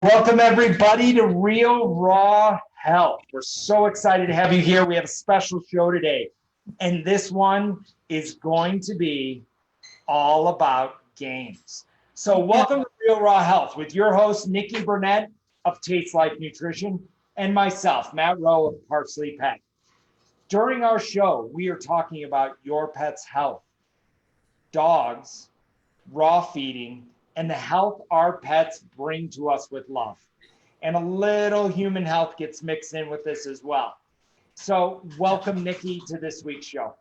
Welcome, everybody, to Real Raw Health. We're so excited to have you here. We have a special show today, and this one is going to be all about games. So, welcome to Real Raw Health with your host, Nikki Burnett of Taste Life Nutrition, and myself, Matt Rowe of Parsley Pet. During our show, we are talking about your pet's health, dogs, raw feeding, and the health our pets bring to us with love. And a little human health gets mixed in with this as well. So, welcome, Nikki, to this week's show.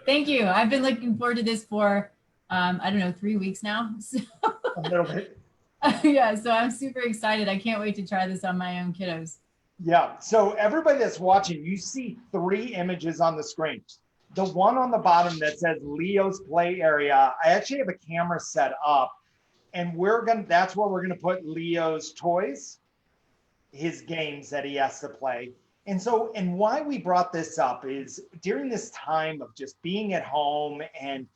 Thank you. I've been looking forward to this for, I don't know, 3 weeks now. So, A little bit. yeah, so I'm super excited. I can't wait to try this on my own kiddos. Yeah. So, everybody that's watching, you see three images on the screen. The one on the bottom that says Leo's play area, I actually have a camera set up, and that's where we're gonna put Leo's toys, his games that he has to play. And why we brought this up is during this time of just being at home, and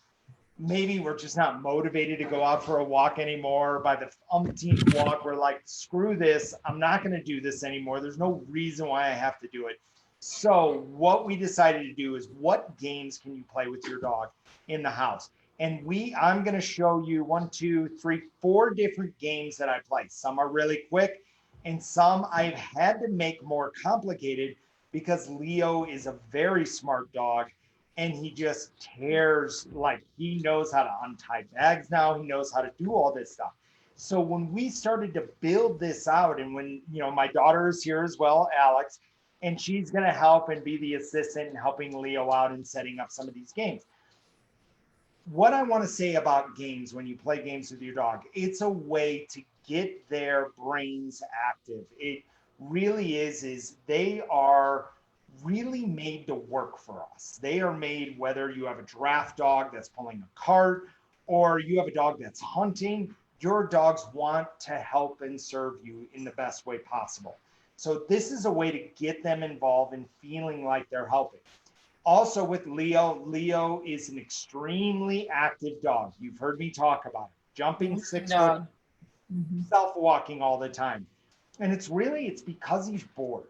maybe we're just not motivated to go out for a walk anymore. By the umpteenth walk, we're like, screw this. I'm not going to do this anymore. There's no reason why I have to do it. So what we decided to do is, what games can you play with your dog in the house? And I'm going to show you 1, 2, 3, 4 different games that I play. Some are really quick, and some I've had to make more complicated because Leo is a very smart dog, and he just tears, like, he knows how to untie bags now. He knows how to do all this stuff. So when we started to build this out, and when, my daughter is here as well, Alex, and she's going to help and be the assistant and helping Leo out and setting up some of these games. What I want to say about games, when you play games with your dog, it's a way to get their brains active. It really is they are really made to work for us. They are made, whether you have a draft dog that's pulling a cart or you have a dog that's hunting, your dogs want to help and serve you in the best way possible. So this is a way to get them involved and feeling like they're helping. Also with Leo is an extremely active dog. You've heard me talk about it. Jumping 6 foot, self-walking all the time. And it's because he's bored.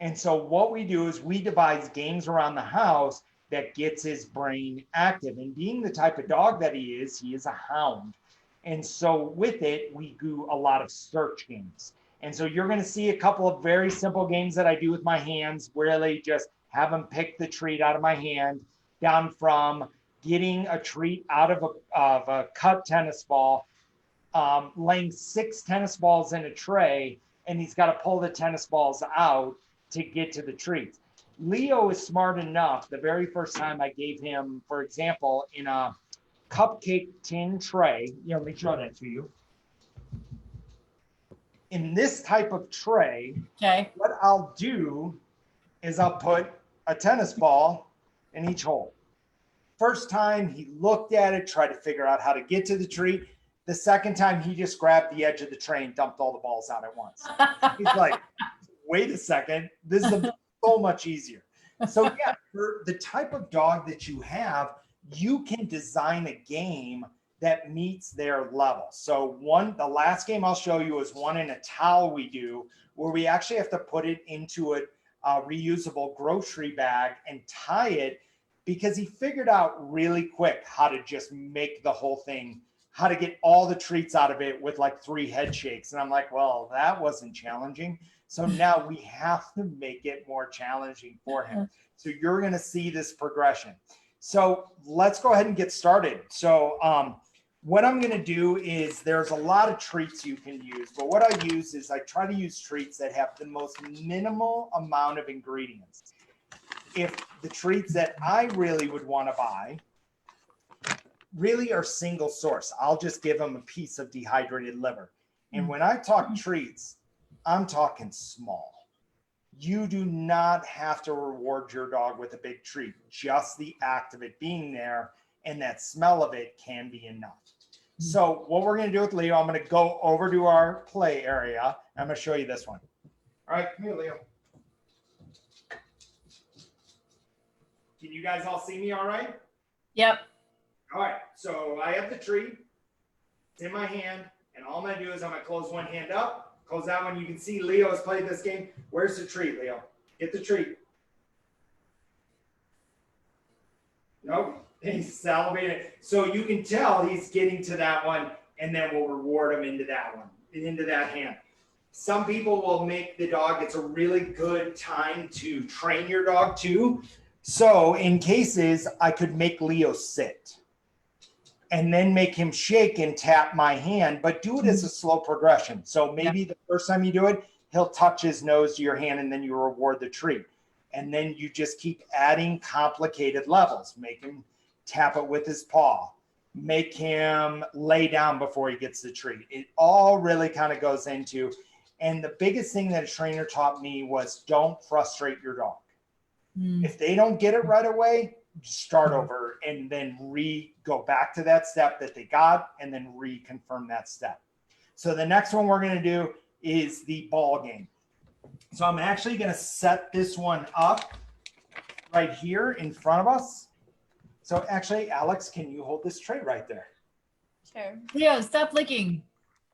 And so what we do is we devise games around the house that gets his brain active. And being the type of dog that he is a hound. And so with it, we do a lot of search games. And so you're going to see a couple of very simple games that I do with my hands, where they just have him pick the treat out of my hand, down from getting a treat out of a cut tennis ball, laying 6 tennis balls in a tray, and he's got to pull the tennis balls out to get to the treats. Leo is smart enough. The very first time I gave him, for example, in a cupcake tin tray, let me show that to you. In this type of tray, okay, what I'll do is I'll put a tennis ball in each hole. First time he looked at it, tried to figure out how to get to the treat. The second time he just grabbed the edge of the tray and dumped all the balls out at once. He's like, wait a second, this is so much easier. So yeah, for the type of dog that you have, you can design a game that meets their level. So the last game I'll show you is one in a towel we do, where we actually have to put it into a reusable grocery bag and tie it, because he figured out really quick how to just make the whole thing, how to get all the treats out of it with like 3 head shakes. And I'm like, well, that wasn't challenging. So now we have to make it more challenging for him. So you're going to see this progression. So let's go ahead and get started. So what I'm going to do is, there's a lot of treats you can use, but what I use is I try to use treats that have the most minimal amount of ingredients. If the treats that I really would want to buy really are single source, I'll just give them a piece of dehydrated liver. And when I talk treats, I'm talking small. You do not have to reward your dog with a big treat. Just the act of it being there and that smell of it can be enough. So what we're going to do with Leo, I'm going to go over to our play area. I'm going to show you this one. All right, come here, Leo. Can you guys all see me all right? Yep. All right, so I have the treat in my hand, and all I'm going to do is I'm going to close one hand up, close that one. You can see Leo has played this game. Where's the treat, Leo? Get the treat. Nope, he's salivating. So you can tell he's getting to that one, and then we'll reward him into that one, into that hand. Some people will make the dog, it's a really good time to train your dog too. So in cases, I could make Leo sit and then make him shake and tap my hand, but do it as a slow progression. So maybe the first time you do it, he'll touch his nose to your hand and then you reward the treat. And then you just keep adding complicated levels. Make him tap it with his paw. Make him lay down before he gets the treat. It all really kind of goes into, and the biggest thing that a trainer taught me was don't frustrate your dog. If they don't get it right away, start over and then go back to that step that they got and then reconfirm that step. So the next one we're going to do is the ball game. So I'm actually going to set this one up right here in front of us. So actually, Alex, can you hold this tray right there? Sure. Leo, stop licking.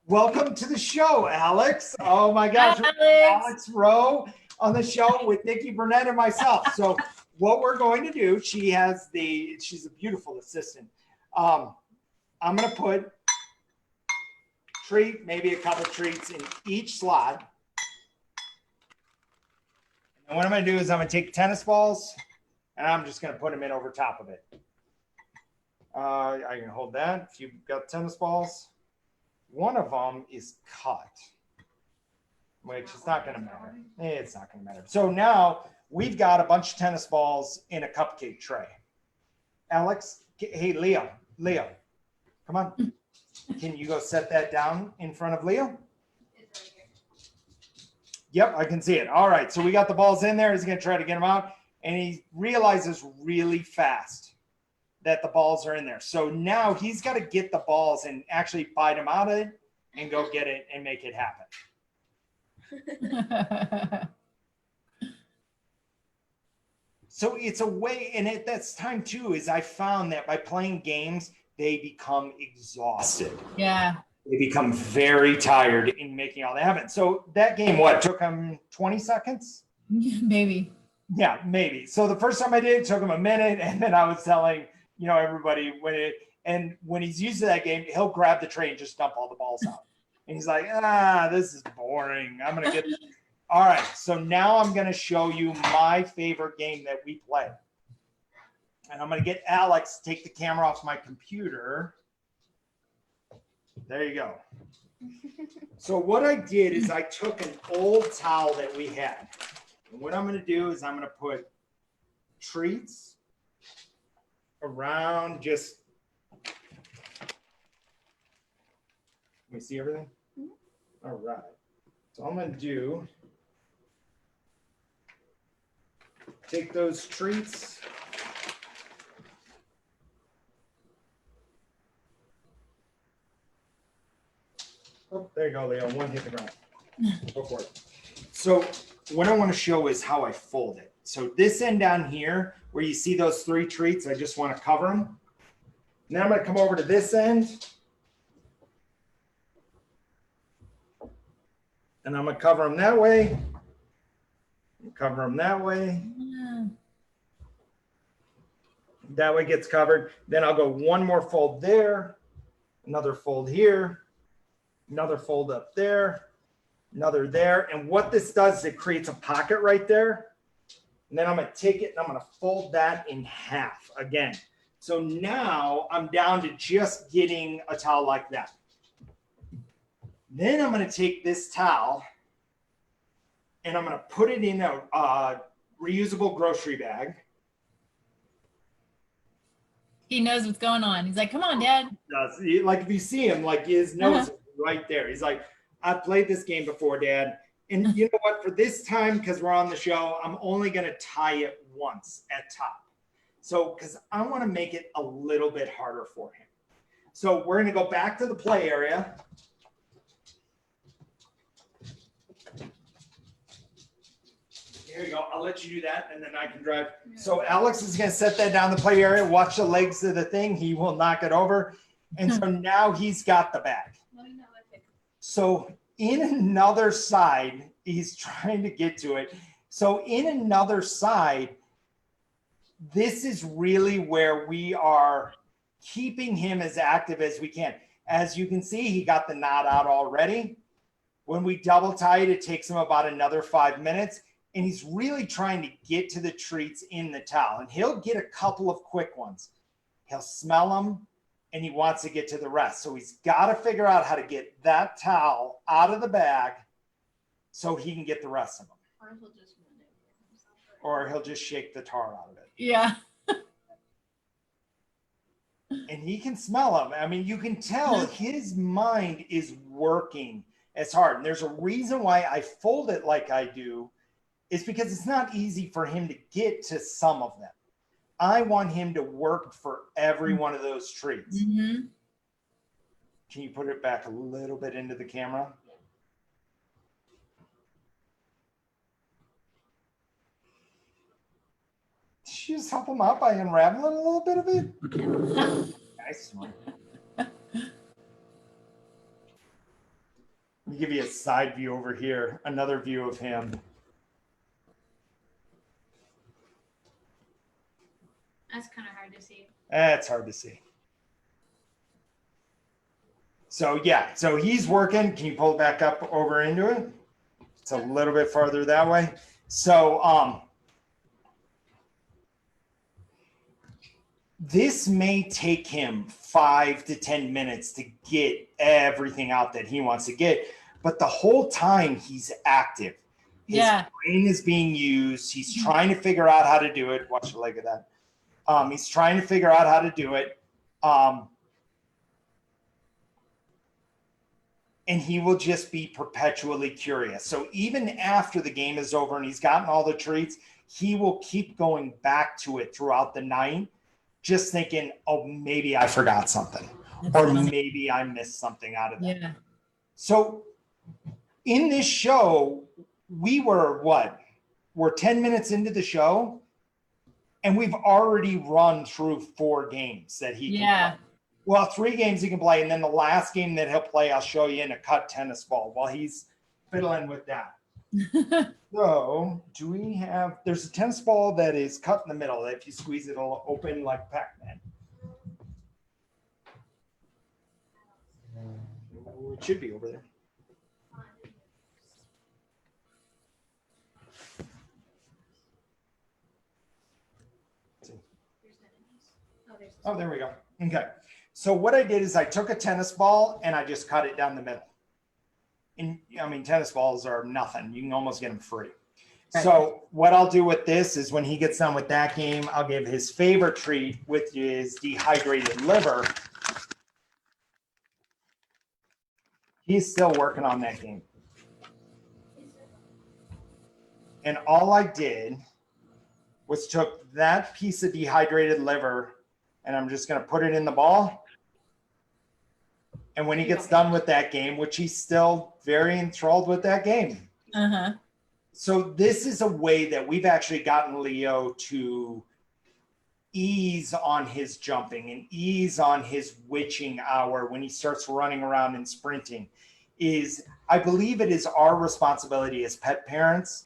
Welcome to the show, Alex. Oh my gosh, Alex Rowe on the show with Nikki Burnett and myself. So what we're going to do, she's a beautiful assistant. I'm going to put maybe a couple treats in each slot. And what I'm going to do is I'm going to take tennis balls and I'm just going to put them in over top of it. I can hold that if you've got tennis balls. One of them is cut, which is not going to matter. It's not going to matter. So now we've got a bunch of tennis balls in a cupcake tray. Alex, hey, Leo, come on. Can you go set that down in front of Leo? It's right here. Yep, I can see it. All right, so we got the balls in there. He's going to try to get them out, and he realizes really fast that the balls are in there. So now he's got to get the balls and actually bite them out of it and go get it and make it happen. So it's a way, and at that time too, is I found that by playing games, they become exhausted. Yeah. They become very tired in making all that happen. So that game, what, took him 20 seconds? Maybe. Yeah, maybe. So the first time I did, it took him a minute, and then I was telling, everybody when he's used to that game, he'll grab the tray and just dump all the balls out. And he's like, this is boring. I'm going to get all right. So now I'm going to show you my favorite game that we play. And I'm going to get Alex to take the camera off my computer. There you go. So what I did is I took an old towel that we had. And what I'm going to do is I'm going to put treats around just, can we see everything? All right. So I'm going to do, take those treats. Oh, there you go, Leo. One hit the ground. Go for it. So what I want to show is how I fold it. So this end down here, where you see those 3 treats, I just want to cover them. Now I'm going to come over to this end. And I'm going to cover them that way. Cover them that way. Yeah. That way gets covered. Then I'll go one more fold there, another fold here, another fold up there, another there. And what this does is it creates a pocket right there. And then I'm going to take it and I'm going to fold that in half again. So now I'm down to just getting a towel like that. Then I'm going to take this towel and I'm going to put it in a reusable grocery bag. He knows what's going on. He's like, come on, Dad. Like if you see him, like his nose is right there. He's like, I've played this game before, Dad. And you know what? For this time, because we're on the show, I'm only going to tie it once at top. So because I want to make it a little bit harder for him. So we're going to go back to the play area. Here you go. I'll let you do that, and then I can drive. So Alex is going to set that down the play area. Watch the legs of the thing. He will knock it over. And so now he's got the bag. So in another side, he's trying to get to it. So in another side, this is really where we are keeping him as active as we can. As you can see, he got the knot out already. When we double tie it, it takes him about another 5 minutes. And he's really trying to get to the treats in the towel. And he'll get a couple of quick ones. He'll smell them, and he wants to get to the rest. So he's got to figure out how to get that towel out of the bag so he can get the rest of them. Or he'll just shake the tar out of it. Yeah. And he can smell them. I mean, you can tell his mind is working as hard. And there's a reason why I fold it like I do, is because it's not easy for him to get to some of them. I want him to work for every one of those treats. Mm-hmm. Can you put it back a little bit into the camera? Did you just help him out by unraveling a little bit of it? Nice one. Let me give you a side view over here, another view of him. That's kind of hard to see. That's hard to see. So yeah, so he's working. Can you pull it back up over into it? It's a little bit farther that way. So this may take him 5 to 10 minutes to get everything out that he wants to get, but the whole time he's active. His brain is being used. He's trying to figure out how to do it. Watch the leg of that. He's trying to figure out how to do it. And he will just be perpetually curious. So even after the game is over and he's gotten all the treats, he will keep going back to it throughout the night, just thinking, oh, maybe I forgot something. Or maybe I missed something out of that. Yeah. So in this show, we were what? We're 10 minutes into the show, and we've already run through 4 games that he can play. Well, 3 games he can play, and then the last game that he'll play, I'll show you in a cut tennis ball while he's fiddling with that. So do we have, there's a tennis ball that is cut in the middle. That if you squeeze it, it'll open like Pac-Man. It should be over there. Oh, there we go. Okay. So what I did is I took a tennis ball and I just cut it down the middle. And I mean, tennis balls are nothing. You can almost get them free. Right. So what I'll do with this is when he gets done with that game, I'll give his favorite treat, which is dehydrated liver. He's still working on that game. And all I did was took that piece of dehydrated liver and I'm just going to put it in the ball. And when he gets done with that game, which he's still very enthralled with that game. Uh-huh. So this is a way that we've actually gotten Leo to ease on his jumping and ease on his witching hour when he starts running around and sprinting. Is I believe it is our responsibility as pet parents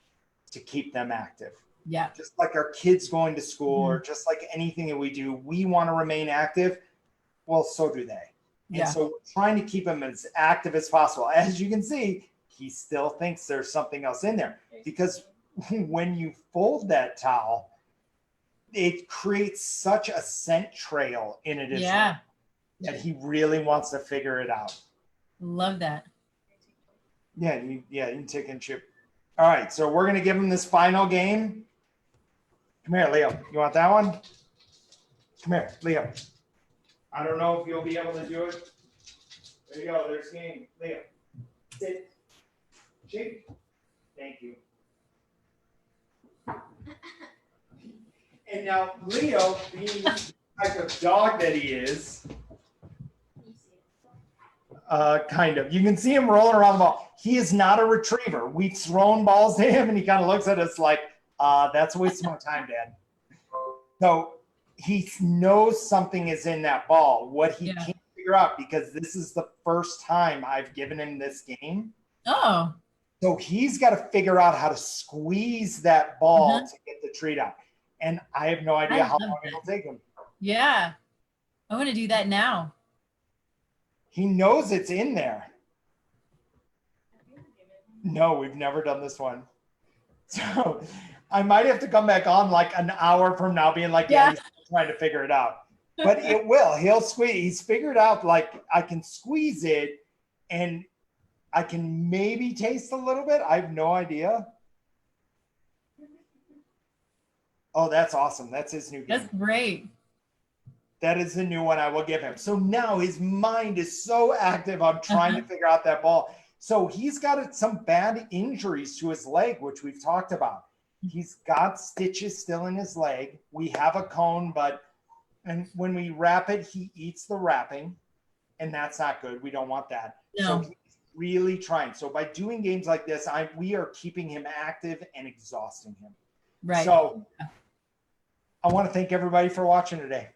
to keep them active. Yeah. Just like our kids going to school or just like anything that we do, we want to remain active. Well, so do they. And so we're trying to keep him as active as possible. As you can see, he still thinks there's something else in there because when you fold that towel, it creates such a scent trail in it that he really wants to figure it out. Love that. Yeah, you can take and chip. All right, so we're going to give him this final game. Come here, Leo. You want that one? Come here, Leo. I don't know if you'll be able to do it. There you go. There's game. Leo. Sit. Shake. Thank you. And now Leo, being the type of dog that he is, kind of. You can see him rolling around the ball. He is not a retriever. We've thrown balls to him, and he kind of looks at us like, that's a waste of my time, Dad. So he knows something is in that ball. What he can't figure out, because this is the first time I've given him this game. Oh, So he's got to figure out how to squeeze that ball Uh-huh. to get the treat out. And I have no I idea how love long that. it'll take him. Yeah. I want to do that now. He knows it's in there. No, we've never done this one. So I might have to come back on like an hour from now being like, yeah, Yeah. he's still trying to figure it out. But it will. He'll squeeze. He's figured out like I can squeeze it and I can maybe taste a little bit. I have no idea. Oh, that's awesome. That's his new game. That's great. That is the new one I will give him. So now his mind is so active on trying to figure out that ball. So he's got some bad injuries to his leg, which we've talked about. He's got stitches still in his leg. We have a cone, and when we wrap it, he eats the wrapping, and that's not good. We don't want that. No. So he's really trying. So by doing games like this, we are keeping him active and exhausting him. Right. So I want to thank everybody for watching today.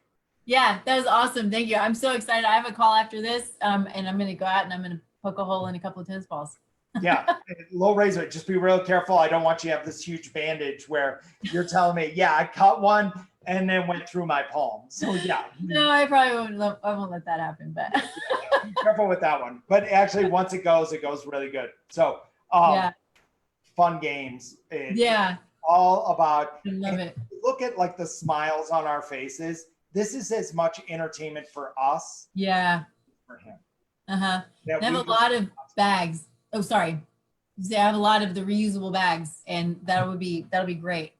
Yeah, that was awesome. Thank you. I'm so excited. I have a call after this, and I'm going to go out and I'm going to poke a hole in a couple of tennis balls. Yeah, low razor. Just be real careful. I don't want you to have this huge bandage where you're telling me, yeah, I cut one and then went through my palm. So yeah. No, I probably won't. I won't let that happen. But Be careful with that one. But actually, once it goes really good. So yeah, fun games. It's yeah, all about. I love it. Look at like the smiles on our faces. This is as much entertainment for us Yeah. as for him. That That I have we- a lot of bags. Oh, sorry. I have a lot of the reusable bags, and that'll be great.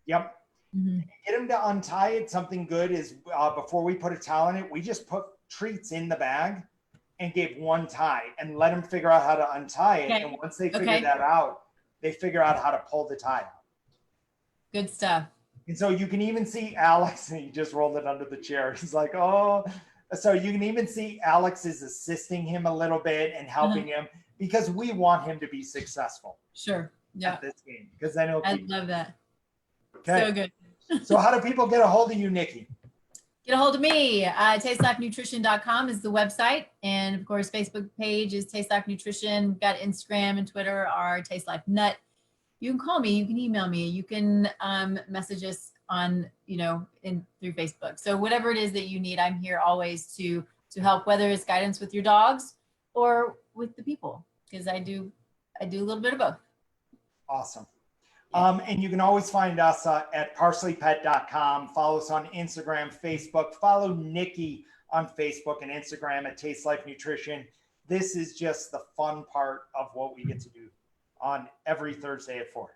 Yep. Mhm. Get him to untie it. Something good is before we put a towel in it, we just put treats in the bag and gave one tie and let them figure out how to untie it. Okay. And once they figure Okay. that out, they figure out how to pull the tie out. Good stuff. And so you can even see Alex, and he just rolled it under the chair. He's like, oh. So you can even see Alex is assisting him a little bit and helping him because we want him to be successful Sure. Yeah. at this game. Because then he'll I keep. love that. Okay. So good. So how do people get a hold of you, Nikki? Get a hold of me. TasteLifeNutrition.com is the website. And of course, Facebook page is Taste Life Nutrition. We've got Instagram and Twitter are Taste Life Nut. You can call me, you can email me, you can message us on, through Facebook. So whatever it is that you need, I'm here always to help, whether it's guidance with your dogs or with the people, because I do a little bit of both. Awesome. And you can always find us at parsleypet.com. Follow us on Instagram, Facebook. Follow Nikki on Facebook and Instagram at Taste Life Nutrition. This is just the fun part of what we get to do on every Thursday at 4.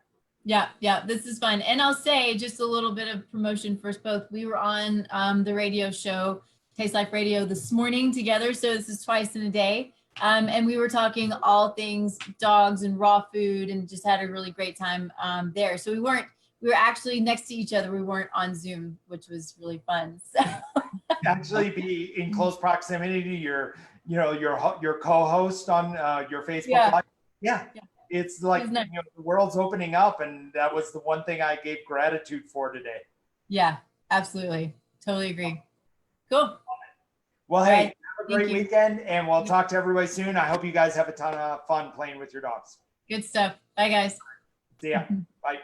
Yeah, this is fun. And I'll say just a little bit of promotion first. Both we were on the radio show, Taste Life Radio, this morning together. So this is twice in a day. And we were talking all things dogs and raw food and just had a really great time there. So we were actually next to each other. We weren't on Zoom, which was really fun. So. Actually be in close proximity to your co-host on your Facebook Live. Yeah. It's like nice. The world's opening up, and that was the one thing I gave gratitude for today. Yeah, absolutely. Totally agree. Cool. Well, hey, have a great you. weekend, and we'll talk to everybody soon. I hope you guys have a ton of fun playing with your dogs. Good stuff. Bye, guys. See ya. Bye.